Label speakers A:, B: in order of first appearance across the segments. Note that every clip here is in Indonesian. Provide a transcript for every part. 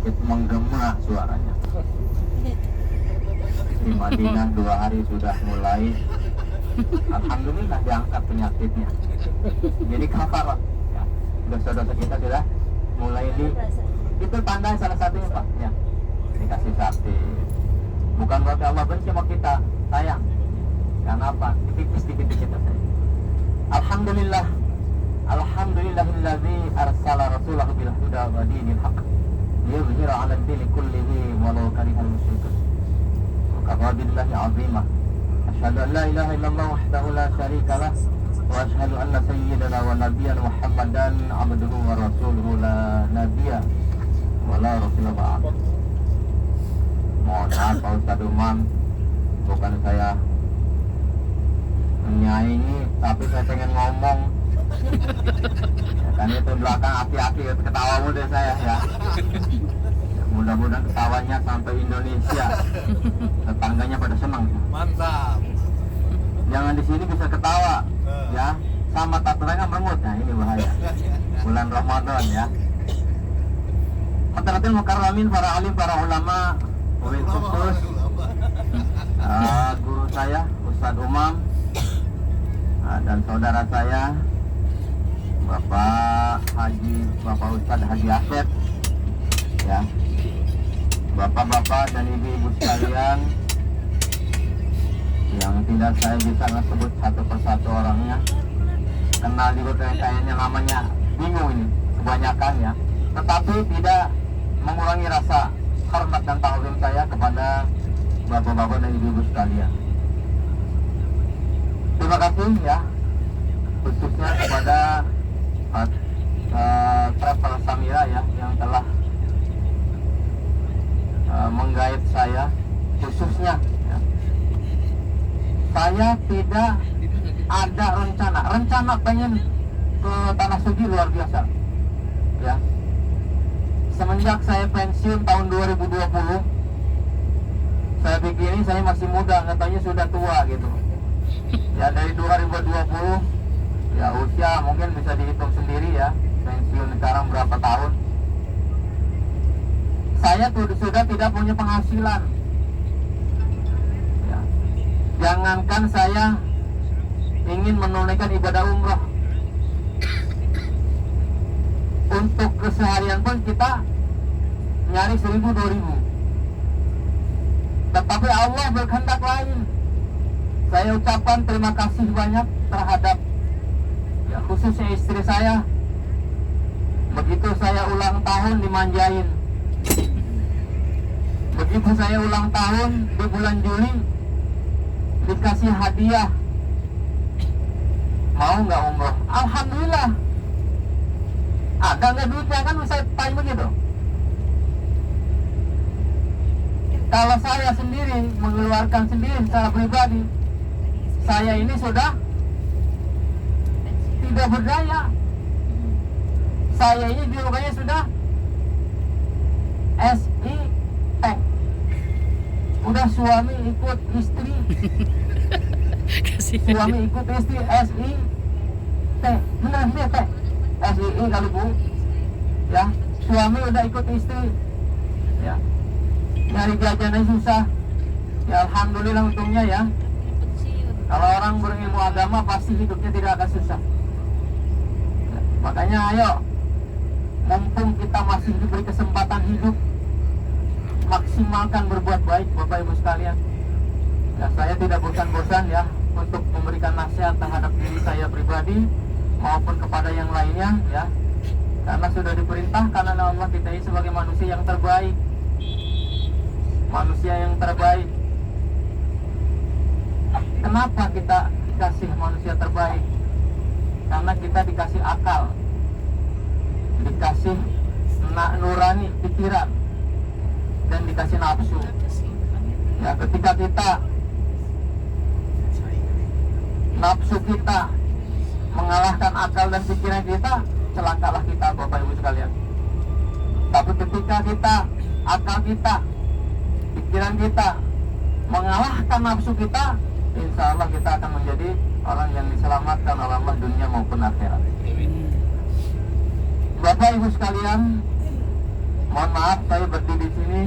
A: penyakit menggema suaranya. Di Madinah 2 hari sudah mulai, alhamdulillah diangkat penyakitnya. Jadi kafarat ya. Dosa-dosa kita sudah mulai itu tanda salah satunya Pak ya. Dikasih sakti. Bukan berarti Allah benci sama kita, sayang. Karena apa? Tipis-tipis kita sayang. Alhamdulillah. Alhamdulillahilladzi arsala rasulahu bil huda wa dinil haqq liyudhhira 'ala ad-dini kullihi walau karihal musyrikun. Wa kafa billahi 'azima. Asyhadu an la ilaha illallah wahdahu la syarika lah wa asyhadu anna sayyidana wa nabiyyana Muhammadan 'abduhu wa rasuluhu la nabiyya wa la rasula ba'd. Mohon maaf Pak Ustaz Umam, bukan saya menyaingi, tapi saya pengen ngomong. Ya, kan itu belakang aki-aki ketawa muda saya ya. Mudah-mudahan ketawanya sampai Indonesia, tetangganya pada senang.
B: Mantap.
A: Jangan di sini bisa ketawa, ya. Sama tatranya merengut, nah ini bahaya. Bulan Ramadan ya. Hadratil mukarramin, para alim, para ulama, wabil khusus guru saya Ustaz Umam dan saudara saya Bapak Ustaz Haji Asep ya, bapak-bapak dan ibu-ibu sekalian yang tidak saya bisa sebut satu persatu orangnya, kenal juga kayaknya namanya bingung ini kebanyakan ya, tetapi tidak mengurangi rasa hormat dan ta'zim saya kepada bapak-bapak dan ibu-ibu sekalian. Terima kasih ya, khususnya kepada Travel Samira ya, yang telah menggait saya khususnya ya. Saya tidak ada rencana pengen ke Tanah Suci luar biasa ya. Semenjak saya pensiun tahun 2020, saya pikir ini saya masih muda, katanya sudah tua gitu ya. Dari 2020 ya, usia mungkin bisa dihitung sendiri ya, pensiun sekarang berapa tahun. Saya sudah tidak punya penghasilan ya. Jangankan saya ingin menunaikan ibadah umrah, untuk keseharian pun kita nyari 1.000-2.000. Tetapi Allah berkehendak lain. Saya ucapkan terima kasih banyak terhadap ya, khususnya istri saya. Begitu saya ulang tahun dimanjain. Begitu saya ulang tahun di bulan Juli dikasih hadiah. Mau nggak umroh? Alhamdulillah. Ada nggak duitnya kan bisa tanya begitu. Kalau saya sendiri mengeluarkan sendiri secara pribadi, saya ini sudah tidak berdaya. Saya ini julukannya sudah SIT. Udah suami ikut istri, suami ikut istri, SIT. Benar dia teh. SII kali bu ya, suami udah ikut istri ya, nyari jajannya susah ya. Alhamdulillah untungnya ya, kalau orang berilmu agama pasti hidupnya tidak akan susah ya. Makanya ayo, mumpung kita masih diberi kesempatan hidup, maksimalkan berbuat baik Bapak Ibu sekalian ya. Saya tidak bosan-bosan ya untuk memberikan nasihat terhadap diri saya pribadi maupun kepada yang lainnya ya, karena sudah diperintahkan oleh Allah kita ini sebagai manusia yang terbaik, manusia yang terbaik. Kenapa kita dikasih manusia terbaik? Karena kita dikasih akal, dikasih nurani pikiran, dan dikasih nafsu ya. Ketika kita nafsu kita mengalahkan akal dan pikiran kita, celakalah kita Bapak Ibu sekalian. Tapi ketika kita, akal kita, pikiran kita mengalahkan nafsu kita, insya Allah kita akan menjadi orang yang diselamatkan oleh Allah dunia maupun akhirat. Bapak Ibu sekalian, Mohon maaf saya berdiri di sini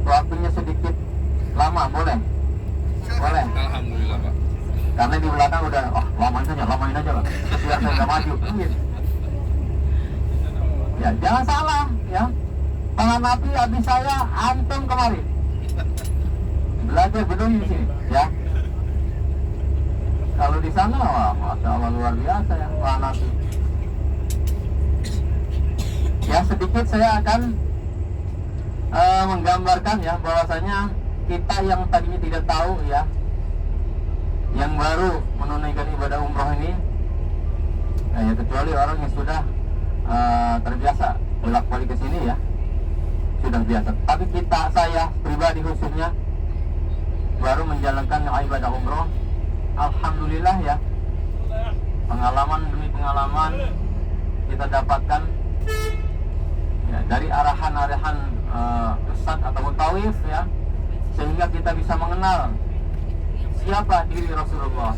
A: waktunya sedikit lama, boleh? Boleh.
B: Alhamdulillah Pak.
A: Karena di belakang udah, lamain aja lah. Biar saya nggak maju. Ya, jangan salah ya. Menghadapi abis saya antum kemarin. Belajar gedung di sini, ya. Kalau di sana, wah, masya Allah luar biasa ya, menghadapi. Ya, sedikit saya akan menggambarkan ya bahwasanya kita yang tadinya tidak tahu ya, yang baru menunaikan ibadah umroh ini, ya kecuali orang yang sudah terbiasa bolak-balik ke sini ya, sudah biasa. Tapi saya pribadi khususnya baru menjalankan ibadah umroh. Alhamdulillah ya, pengalaman demi pengalaman kita dapatkan ya, dari arahan-arahan Ustadz atau Mutawif ya, sehingga kita bisa mengenal siapa diri Rasulullah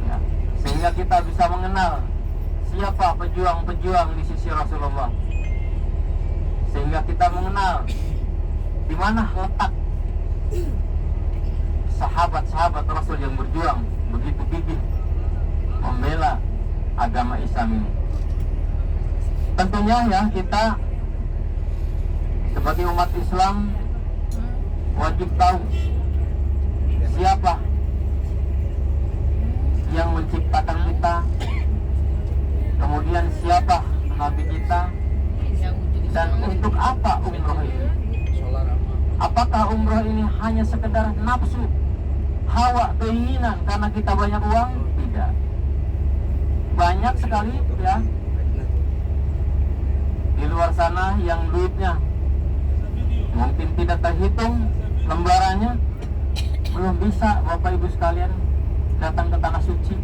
A: ya, sehingga kita bisa mengenal siapa pejuang-pejuang di sisi Rasulullah, sehingga kita mengenal di mana letak sahabat-sahabat Rasul yang berjuang begitu gigih membela agama Islam ini. Tentunya ya, kita sebagai umat Islam wajib tahu siapa yang menciptakan kita, kemudian siapa Nabi kita, dan untuk apa umroh ini. Apakah umroh ini hanya sekedar nafsu, hawa, keinginan karena kita banyak uang? Tidak. Banyak sekali ya di luar sana yang duitnya mungkin tidak terhitung lembarannya, belum bisa Bapak Ibu sekalian datang ke tanah suci.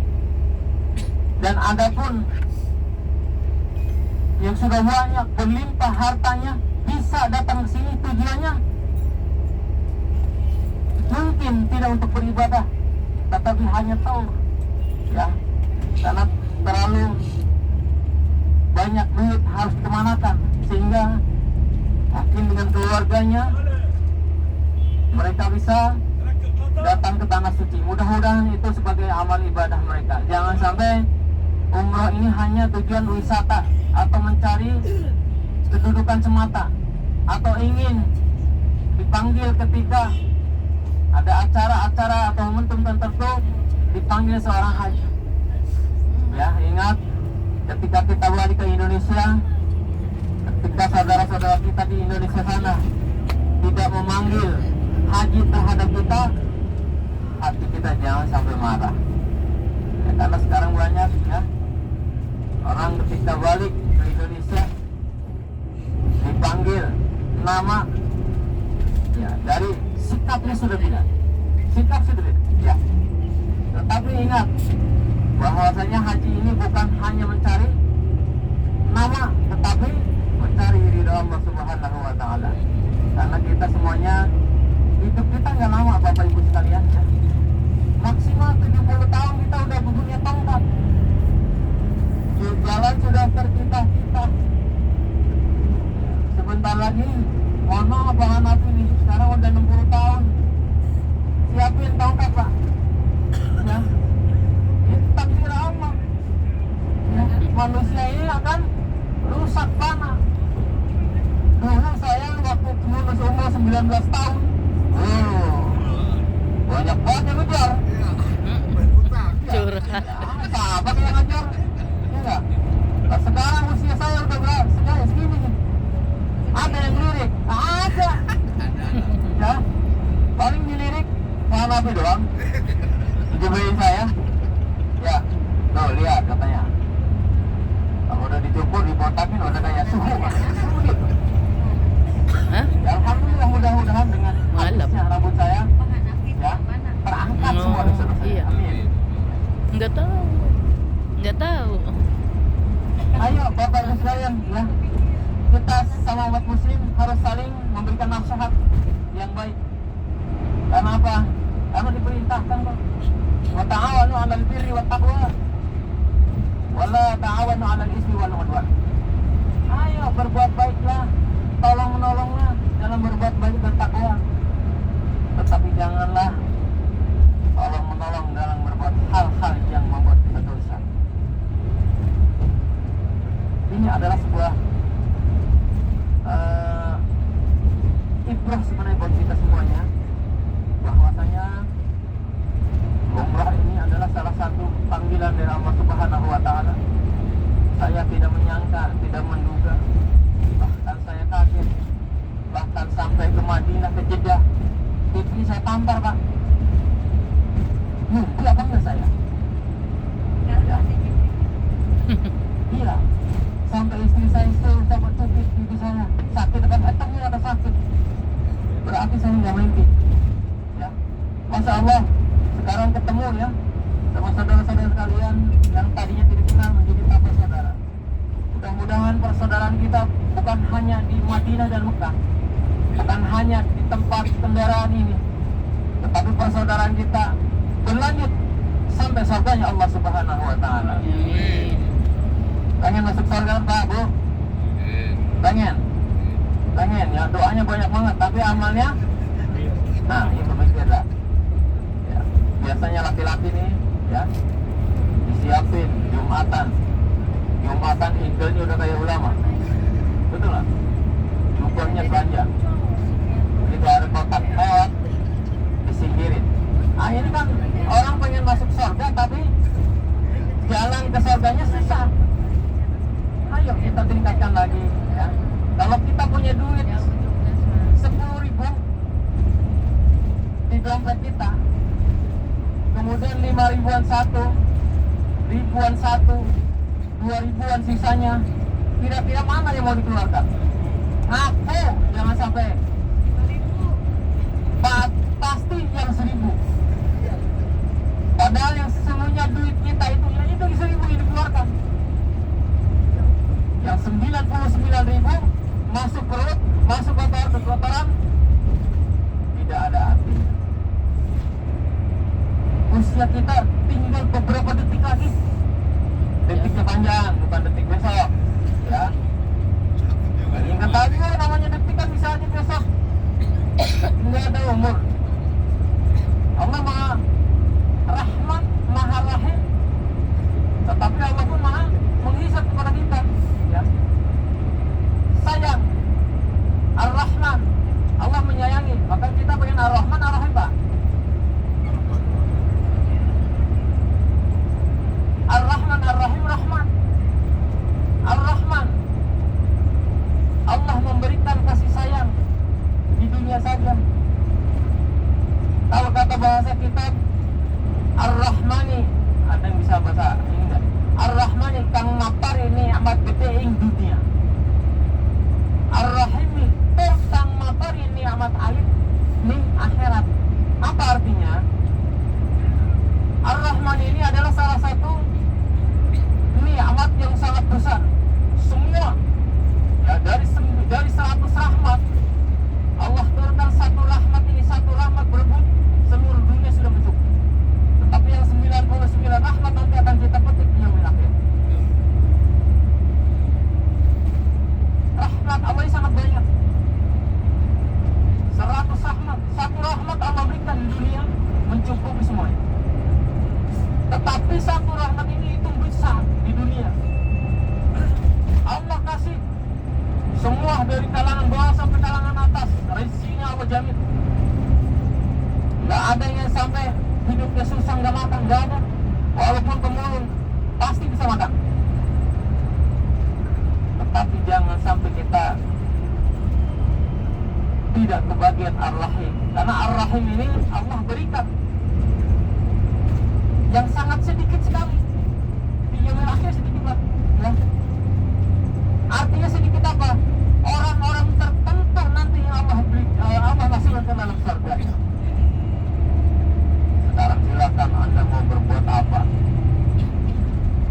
A: Dan ada pun yang sudah banyak berlimpah hartanya bisa datang ke sini, tujuannya mungkin tidak untuk beribadah, tetapi hanya tahu ya, karena terlalu banyak duit harus dikemanakan, sehingga mungkin dengan keluarganya mereka bisa datang ke tanah suci. Mudah-mudahan itu sebagai amal ibadah mereka. Jangan sampai umroh ini hanya tujuan wisata atau mencari kedudukan semata, atau ingin dipanggil ketika ada acara-acara atau momentum tertentu dipanggil seorang haji. Ya, ingat ketika kita balik ke Indonesia, ketika saudara-saudara kita di Indonesia sana tidak memanggil haji terhadap kita, hati kita jangan sampai marah ya, karena sekarang banyak ya orang ketika balik ke Indonesia dipanggil nama ya, dari sikapnya sudah tidak, sikap sudah tidak ya. Tetapi ingat bahwasanya haji ini bukan hanya mencari nama, tetapi mencari ridha Allah Subhanahu wa Ta'ala. Karena kita semuanya, hidup kita nggak lama Bapak Ibu sekalian ya. Maksimal 70 tahun kita udah punya tongkat, jalan sudah tercita-cita. Sebentar lagi, mohon maaf Bang Hanafi ini, sekarang udah 60 tahun. Siapin tongkat Pak ya. Itu takdir Allah ya. Manusia ini akan rusak fana. Dulu saya waktu lulus umur 19 tahun, banyak banget yang ngejar.
C: Curhat.
A: Sahabat yang ngejar, ya. Nah, sekarang usia saya udah segini nih. Ada yang lirik? Ada. Ya, paling dilirik Hanafi doang. Dicobain saya. Ya, tuh lihat katanya. Kalau udah dicukur, dibotakin, udah kayak suhu.
C: Hah?
A: Ya, alhamdulillah, mudah-mudahan dengan
C: Malam.
A: habisnya rambut saya ya terangkat semua dosa-dosa.
C: Iya.
A: Amin.
C: Nggak tahu.
A: Ayo Bapak Ibu sekalian ya, kita sama umat muslim harus saling memberikan nasihat yang baik. Karena apa? Karena diperintahkan kok, wa ta'awanu 'alal birri wat taqwa wa la ta'awanu 'alal ismi wal 'udwan. Ayo berbuat baiklah, tolong menolonglah dalam berbuat baik dan takwa. Tetapi janganlah tolong menolong dalam berbuat hal-hal yang membuat kita dosa. Ini adalah sebuah ibrah sebenarnya buat kita semuanya, bahwasanya umrah ini adalah salah satu panggilan dari Allah Subhanahu wa Ta'ala. Saya tidak menyangka, tidak menduga, bahkan saya kaget, bahkan sampai ke Madinah, ke Jeddah, ini saya tampar, Pak. Mimpi apa enggak saya? Ya. Iya, sampai istri saya suruh dapat cubit gigi saya, sakit kan? Etongnya ada sakit, berarti saya nggak mimpi. Ya, Masya Allah, sekarang ketemu ya sama saudara-saudara sekalian yang tadinya tidak kenal menjadi tambah saudara. Mudah-mudahan persaudaraan kita bukan hanya di Madinah dan Mekah, bukan hanya di tempat kendaraan ini, tetapi persaudaraan kita berlanjut sampai surganya Allah Subhanahu wa Ta'ala. Pengen masuk surga Pak, Bu? Pengen ya, doanya banyak banget, tapi amalnya nah itu beda. Ya, biasanya laki-laki nih ya disiapin Jumatan idulnya udah kayak ulama, betul lah, cukurnya belanja, begitu ada kotak lewat disingkirin. Ah ini kan orang pengen masuk surga tapi jalan ke surganya susah. Ayo kita tingkatkan lagi ya. Kalau kita punya duit 10.000 di dompet kita, kemudian 5.000-an satu, 2.000-an sisanya, kira-kira mana yang mau dikeluarkan? Aku jangan sampai pasti yang 1.000. Padahal yang sesungguhnya duit kita itu 1.000 yang dikeluarkan. Yang 99.000 masuk perut, masuk kotoran, tidak ada artinya. Usia kita tinggal beberapa detik lagi. Detiknya panjang, bukan detik besok ya. Ingat tadi namanya detik kan bisa aja besok. Nggak ada umur. Allah Maha Rahman, Maha Rahim, tetapi Allah pun Maha menghisap kepada kita ya. Sayang Ar-Rahman, Allah menyayangi, maka kita pengen Ar-Rahman, Ar-Rahim, Pak. Ar-Rahman, Ar-Rahim, Rahman. Ar-Rahman, Allah memberikan kasih sayang di dunia saja. Kalau kata bahasa kita Ar-Rahmani, ada yang bisa bahasa ini enggak? Ar-Rahmani kang mapar ini amat gede ing dunia. Ar-Rahimi kang mapar ini amat alit ning akhirat. Apa artinya? Ar-Rahman ini adalah salah satu nikmat yang sangat besar. Semua ya dari 100 rahmat Allah turunkan satu rahmat ini, satu rahmat berebut seluruh dunia sudah mencukupi. Tetapi yang 99 rahmat nanti akan kita petik di yaumil akhir. Rahmat Allah ini sangat banyak. 100 rahmat, satu rahmat Allah berikan di dunia mencukupi semuanya. Tetapi satu rahmat ini itu besar di dunia. Allah kasih semua dari kalangan bawah sampai kalangan atas, rezekinya Allah jamin. Nggak ada yang sampai hidupnya susah nggak makan, nggak ada. Walaupun temurun pasti bisa makan. Tetapi jangan sampai kita tidak kebagian Ar-Rahim, karena Ar-Rahim ini Allah berikan yang sangat sedikit sekali. Di yaumil akhir sedikit banget ya. Artinya sedikit apa? Orang-orang tertentu nanti yang Allah masukkan ke dalam surga. Sekarang silakan Anda mau berbuat apa.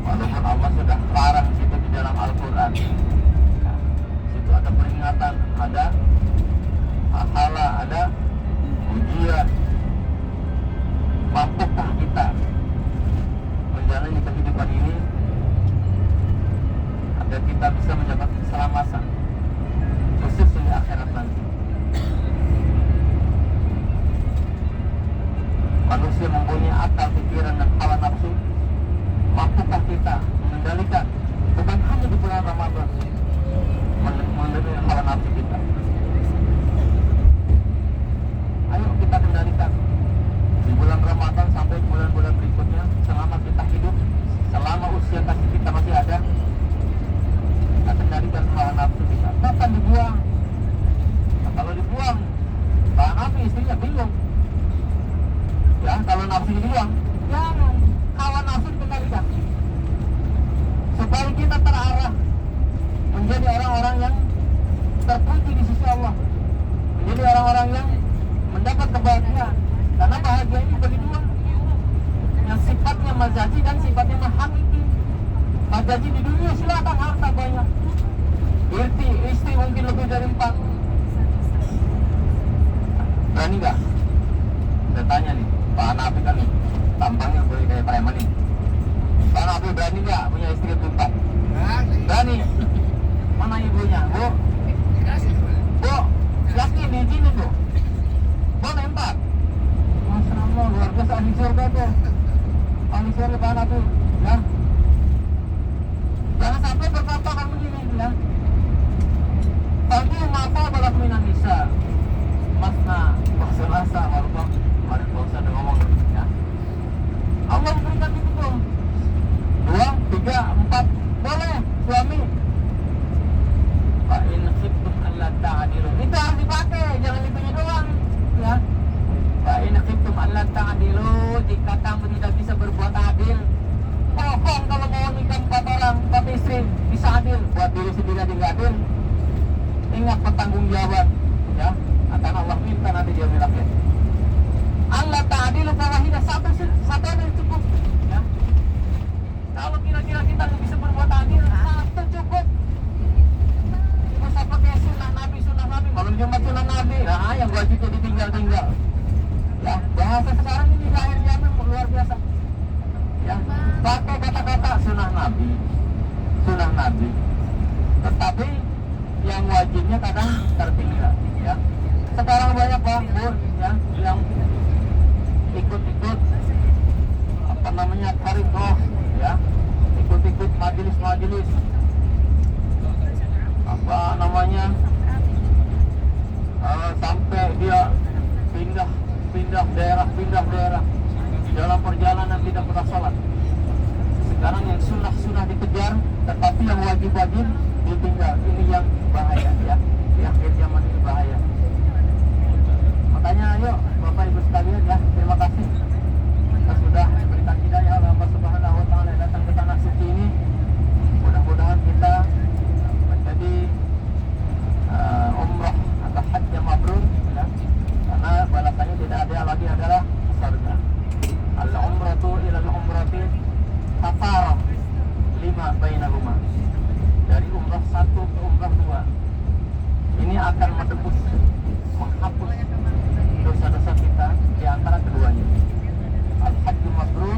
A: Walaupun Allah sudah larang situ di dalam Al-Quran. Situ ada peringatan, ada pahala, ada ujian. Mampukah kita menjalani kehidupan ini agar kita bisa mendapat keselamatan orang-orang yang mendapat kebahagiaan. Karena bahagia ini bagi dua, yang sifatnya mazaji dan sifatnya mahakiki. Mazaji di dunia silakan harta banyak, istri mungkin lebih dari 4. Berani nggak? Saya tanya nih, Pak Nabi kan nih, tampangnya boleh kayak preman nih. Pak Nabi berani nggak punya istri lebih 4? Berani. Mana ibunya, Bu? Bu, yakin diizinin, Bu? Boleh 4. Masya Allah, luar biasa ahli surga tuh. Ahli surga Pak Nabi, ya. Jangan sampai berkata kan begini, ya. Tapi mata balas minan nisa. Masna, wasalasa, warubah. Mari Pak Ustaz udah ngomong, ya. Allah memberikan itu tuh. 2, 3, 4. Boleh, suami. Fa in khiftum alla ta'dilu. Itu harus dipakai, jangan itunya doang, ya. Fa in khiftum alla ta'dilu, jika kamu tidak bisa berbuat adil. Bohong kalau mau nikah 4 orang, 4 istri, bisa adil. Buat diri sendiri aja nggak adil. Ingat pertanggungjawaban, ya. Akan Allah minta nanti di yaumil akhir. Allah ta'dilu fawahidah, satu aja cukup, ya. Kalau kira-kira kita nggak bisa berbuat adil, satu cukup. Nggak usah pakai sunnah Nabi, malam Jumat sunnah Nabi. Nah, yang wajib itu ditinggal-tinggal. Ya, bahasa sekarang ini di akhir zaman luar biasa. Ya, pakai kata-kata sunnah Nabi. Tetapi yang wajibnya kadang tertinggal, ya. Sekarang banyak Bang, Bu, ya, yang ikut-ikut apa namanya tariqah, ya, ikut-ikut majelis apa namanya sampai dia pindah daerah dalam perjalanan tidak pernah sholat. Sekarang yang sunnah dikejar, tetapi yang wajib ditinggal. Ini yang bahaya, ya. Di akhir zaman ini bahaya. Makanya ayo Bapak Ibu sekalian, ya, terima kasih kita sudah berikan hidayah oleh Allah Subhanahu wa taala datang ke tanah suci ini. Mudah-mudahan kita menjadi umrah atau haji yang mabrur, ya. Karena balasannya tidak ada lagi adalah surga. Al-umratu ila al-umrati kafarah lima bainahuma. Dari umrah 1 ke umrah 2 ini akan menghapus dosa-dosa kita di antara keduanya. Al-hajju mabrur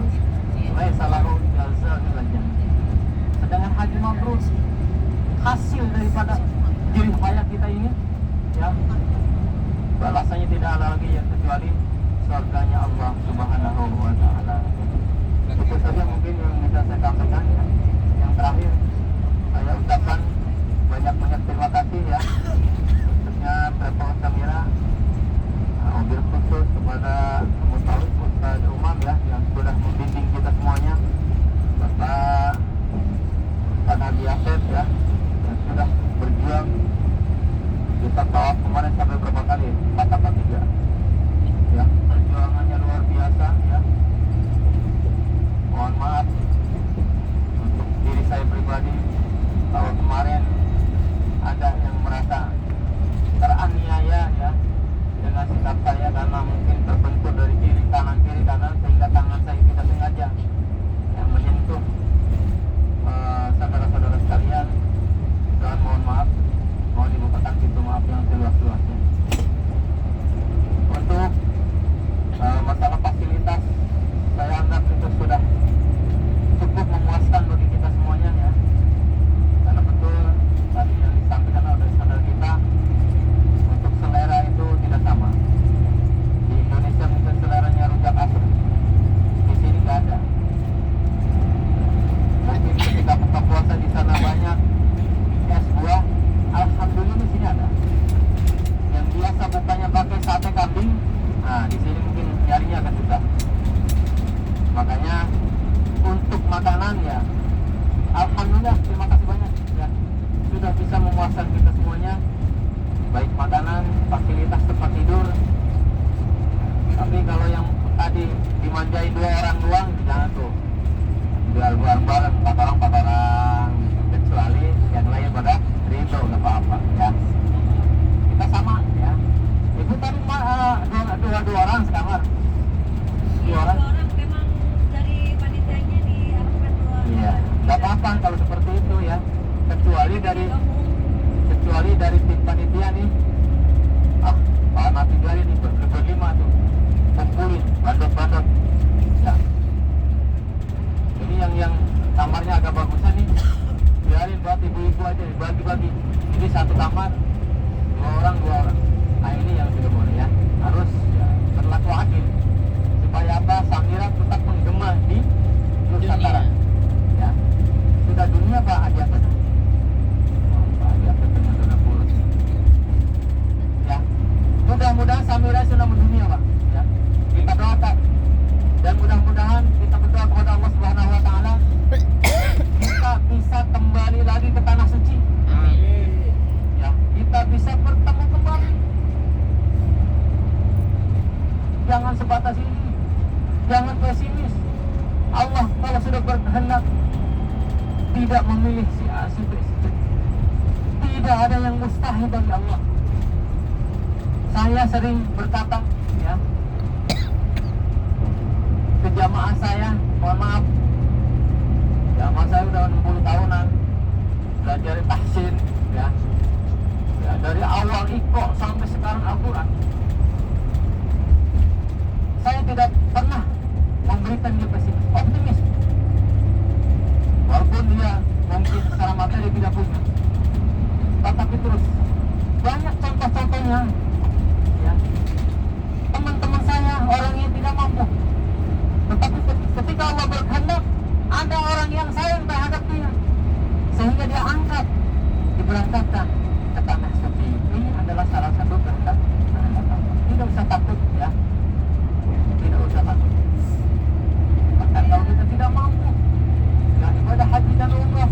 A: laisa lahu jazaa'un illa jannah. Sedangkan haji mabrur hasil daripada jerih payah kita ini, ya, balasannya tidak ada lagi ya kecuali surganya Allah Subhanahu wa taala. Itu saja mungkin yang bisa saya sampaikan, ya. Yang terakhir saya ucapkan banyak terima kasih, ya, khususnya Bapak Samira, mobil khusus kepada Mutawif Ustaz Umam, ya, yang sudah membimbing kita semuanya. Bapak Nabi Asep, ya, yang sudah berjuang. Kita tawaf kemarin sampai berapa kali? 4 atau 3, ya, perjuangannya luar biasa, ya. Mohon maaf untuk diri saya pribadi kalau kemarin ada yang merasa teraniaya, ya, dengan sikap saya karena mungkin terbentur dari kiri kanan sehingga tangan saya tidak sengaja yang menyentuh saudara-saudara sekalian. Dan mohon maaf, mohon dibukakan pintu maaf yang seluas-luasnya. Untuk masalah fasilitas, saya anggap itu sudah cukup memuaskan bagi kita semuanya, ya. Karena betul tadi yang disampaikan oleh saudara kita, untuk selera itu tidak sama. Di Indonesia mungkin seleranya rujak asem, di sini nggak ada. Mungkin ketika buka puasa di sana banyak es buah, alhamdulillah di sini ada. Yang biasa bukanya pakai sate kambing, nah di sini mungkin nyarinya agak susah. Makanya untuk makanan, ya, alhamdulillah terima kasih banyak, ya, sudah bisa memuaskan kita semuanya, baik makanan, fasilitas tempat tidur. Tapi kalau yang tadi dimanjain 2 orang doang, jangan tuh. Jual bareng 4 orang, kecuali yang lain pada rindu, nggak apa-apa, ya. Kita sama, ya. Ikut satu kamar, dua orang. Nah ini yang tidak boleh ya, harus ya, berlaku adil supaya apa, Samira tetap menggema di Nusantara. Ya, sudah dunia Pak Adi Akbar. Pak Adi Akbar ternyata sudah pulang. Ya, mudah-mudahan Samira sudah mendunia Pak. Ya, kita doakan dan mudah-mudahan kita berdoa kepada Allah Subhanahu Wa Taala kita bisa kembali lagi ke tanah suci. Ya, kita bisa bertemu kembali. Jangan sebatas ini, jangan pesimis. Allah kalau sudah berkehendak tidak memilih si A, si B, si C. Tidak ada yang mustahil bagi Allah. Saya sering berkata ya ke jamaah saya, mohon maaf, jamaah saya udah 60 tahunan belajar tahsin ya. Ya, dari awal Iqra sampai sekarang Al-Quran. Saya tidak pernah memberikan dia pesimis, optimis. Walaupun dia mungkin secara materi tidak punya, tetapi terus banyak contoh-contohnya. Ya. Teman-teman saya orang yang tidak mampu, tetapi ketika Allah berkehendak, ada orang yang sayang terhadap dia, sehingga dia angkat, diberangkatkan ke tanah suci. Ini adalah salah satu kehendak Allah. Tidak usah takut ya, tidak usah takut. Bahkan kalau kita tidak mampu, ya ibadah haji dan umrah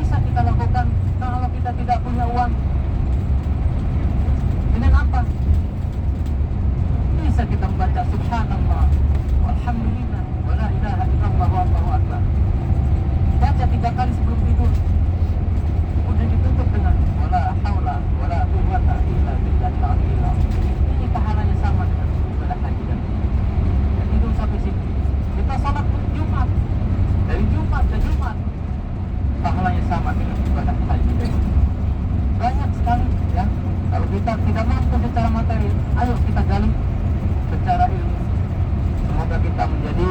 A: bisa kita lakukan. Kalau kita tidak punya uang, dengan apa? Bisa kita membaca Subhanallah, Walhamdulillah, Wala ilaha illallah, Wallahu akbar. Baca 3 kali sebelum tidur. Udah ditutup dengan wala haula wala quwwata illa billahil aliyil azim. Ini pahalanya sama dengan ibadah haji dan umrah. Dan itu sampai sini. Kita salat Jumat, dari Jumat ke Jumat, pahalanya sama dengan ibadah haji dan umrah. Banyak sekali ya. Kalau kita tidak mampu secara materi, ayo kita gali secara ilmu. Semoga kita menjadi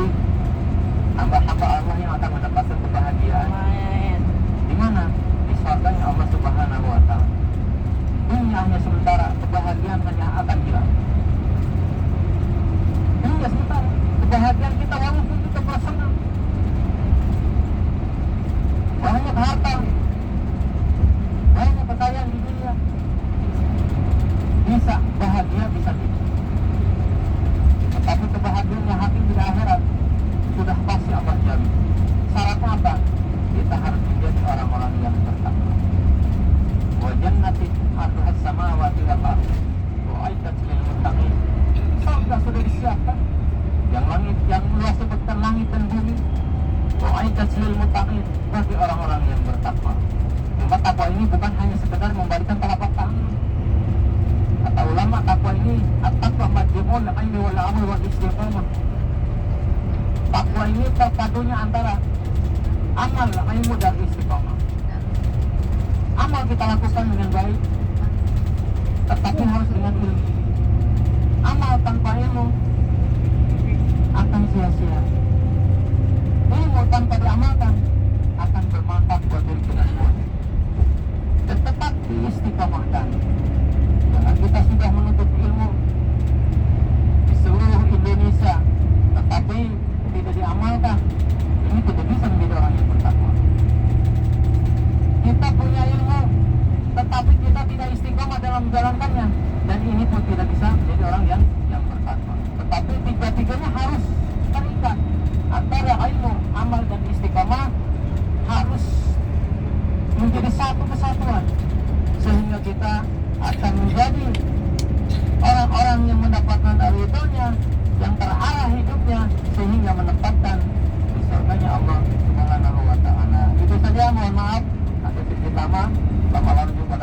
A: hamba-hamba Allah yang akan mendapatkan kebahagiaan. Di mana? Di surganya Allah Subhanahu Wa Taala. Dunia hanya sementara, kebahagiaan hanya akan hilang. Dunia sementara, kebahagiaan kita walaupun kita bersenang, banyak harta, banyak kekayaan di dunia, bisa bahagia, bisa tidak. Tetapi kebahagiaan yang hakiki di akhirat sudah pasti Allah jamin. Syaratnya apa? Kita harus menjadi orang-orang yang bertakwa. Wa jannatin arduhas samawati wal ardh u'iddat lil muttaqin. Surga sudah disiapkan, yang langit, yang luas seperti langit dan bumi. U'iddat lil muttaqin, bagi orang-orang yang bertakwa. Maka takwa ini bukan hanya sekedar membalikan telapak tangan. Kata ulama, takwa ini at-taqwa majmu'ul ilmi wal amal wal istiqamah. Takwa ini terpadunya antara amal, ilmu dan istiqamah. Amal kita lakukan dengan baik, tetapi harus dengan ilmu. Amal tanpa ilmu akan sia-sia. Ilmu tanpa diamalkan akan bermanfaat buat diri kita semua. Dan tetap diistiqamahkan. Jangan kita sudah menuntut ilmu di seluruh Indonesia, tetapi tidak diamalkan, ini tidak bisa menjadi orang yang bertakwa. Kita punya ilmu, tetapi kita tidak istiqomah dalam menjalankannya, dan ini pun tidak bisa menjadi orang yang bertakwa. Tetapi tiga-tiganya harus terikat, antara ilmu, amal, dan istiqomah harus menjadi satu kesatuan, sehingga kita akan menjadi orang-orang yang mendapatkan ridhonya, yang terarah hidupnya, sehingga menempatkan di surganya Allah Subhanahu Wa Taala. Itu saja, mohon maaf atas sedikit lama lalu jumpa